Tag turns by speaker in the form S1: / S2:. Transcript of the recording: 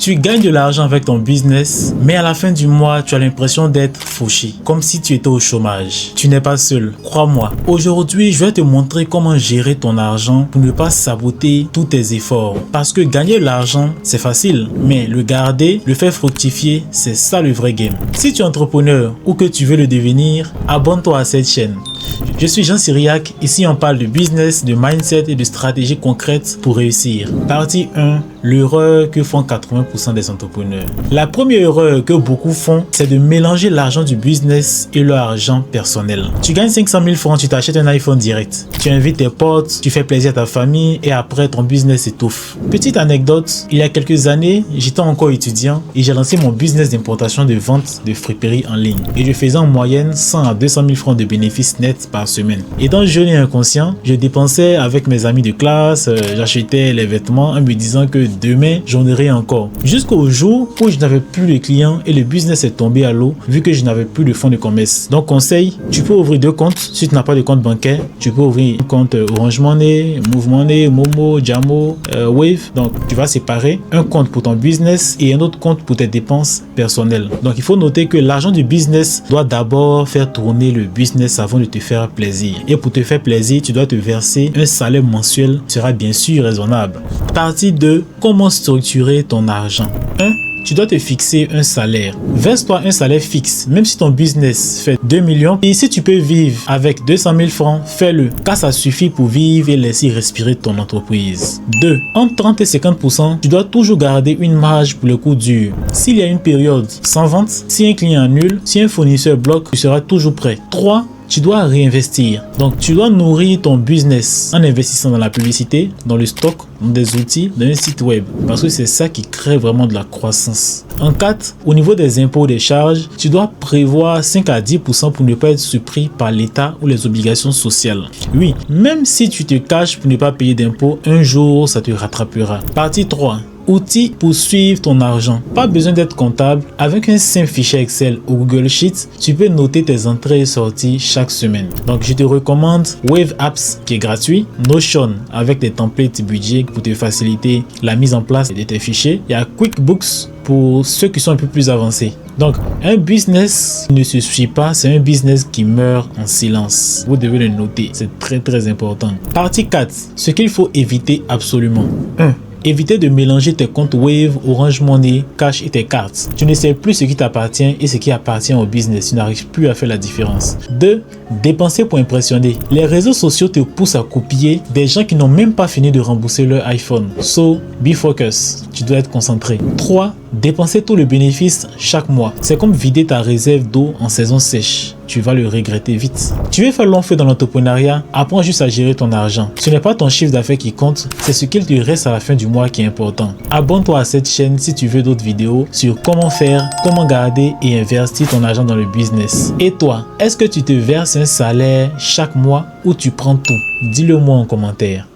S1: Tu gagnes de l'argent avec ton business, mais à la fin du mois, tu as l'impression d'être fauché, comme si tu étais au chômage. Tu n'es pas seul, crois-moi. Aujourd'hui, je vais te montrer comment gérer ton argent pour ne pas saboter tous tes efforts. Parce que gagner de l'argent, c'est facile, mais le garder, le faire fructifier, c'est ça le vrai game. Si tu es entrepreneur ou que tu veux le devenir, abonne-toi à cette chaîne. Je suis Jean Cyriac, ici on parle de business, de mindset et de stratégies concrètes pour réussir. Partie 1, l'erreur que font 80% des entrepreneurs. La première erreur que beaucoup font, c'est de mélanger l'argent du business et leur argent personnel. Tu gagnes 500 000 francs, tu t'achètes un iPhone direct. Tu invites tes potes, tu fais plaisir à ta famille et après ton business étouffe. Petite anecdote, il y a quelques années, j'étais encore étudiant et j'ai lancé mon business d'importation de vente de friperies en ligne. Et je faisais en moyenne 100 à 200 000 francs de bénéfices nets par semaine. Et dans le jeune et inconscient, je dépensais avec mes amis de classe, j'achetais les vêtements en me disant que demain j'en aurai encore. Jusqu'au jour où je n'avais plus de clients et le business est tombé à l'eau vu que je n'avais plus de fonds de commerce. Donc conseil, tu peux ouvrir 2 comptes. Si tu n'as pas de compte bancaire, tu peux ouvrir un compte Orange Money, Move Money, Momo, Jamo, Wave. Donc tu vas séparer un compte pour ton business et un autre compte pour tes dépenses personnelles. Donc il faut noter que l'argent du business doit d'abord faire tourner le business avant de te faire plaisir. Et pour te faire plaisir, tu dois te verser un salaire mensuel qui sera bien sûr raisonnable. Partie 2, comment structurer ton argent. 1. Tu dois te fixer un salaire. Verse-toi un salaire fixe, même si ton business fait 2 millions. Et si tu peux vivre avec 200 000 francs, fais-le, car ça suffit pour vivre et laisser respirer ton entreprise. 2. Entre 30 et 50%, tu dois toujours garder une marge pour le coup dur. S'il y a une période sans vente, si un client annule, si un fournisseur bloque, tu seras toujours prêt. 3. Tu dois réinvestir. Donc, tu dois nourrir ton business en investissant dans la publicité, dans le stock, dans des outils, dans un site web. Parce que c'est ça qui crée vraiment de la croissance. En 4, au niveau des impôts et des charges, tu dois prévoir 5 à 10% pour ne pas être surpris par l'État ou les obligations sociales. Oui, même si tu te caches pour ne pas payer d'impôts, un jour, ça te rattrapera. Partie 3. Outils pour suivre ton argent. Pas besoin d'être comptable. Avec un simple fichier Excel ou Google Sheets, tu peux noter tes entrées et sorties chaque semaine. Donc, je te recommande Wave Apps qui est gratuit, Notion avec des templates budget pour te faciliter la mise en place de tes fichiers. Il y a QuickBooks pour ceux qui sont un peu plus avancés. Donc, un business qui ne se suit pas, c'est un business qui meurt en silence. Vous devez le noter, c'est très important. Partie 4, ce qu'il faut éviter absolument. 1. Évitez de mélanger tes comptes Wave, Orange Money, Cash et tes cartes. Tu ne sais plus ce qui t'appartient et ce qui appartient au business. Tu n'arrives plus à faire la différence. 2. Dépenser pour impressionner. Les réseaux sociaux te poussent à copier des gens qui n'ont même pas fini de rembourser leur iPhone. So, be focus. Tu dois être concentré. 3. Dépenser tout le bénéfice chaque mois. C'est comme vider ta réserve d'eau en saison sèche. Tu vas le regretter vite. Tu veux faire long feu dans l'entrepreneuriat? Apprends juste à gérer ton argent. Ce n'est pas ton chiffre d'affaires qui compte, c'est ce qu'il te reste à la fin du mois qui est important. Abonne-toi à cette chaîne si tu veux d'autres vidéos sur comment faire, comment garder et investir ton argent dans le business. Et toi, est-ce que tu te verses un salaire chaque mois ou tu prends tout? Dis-le moi en commentaire.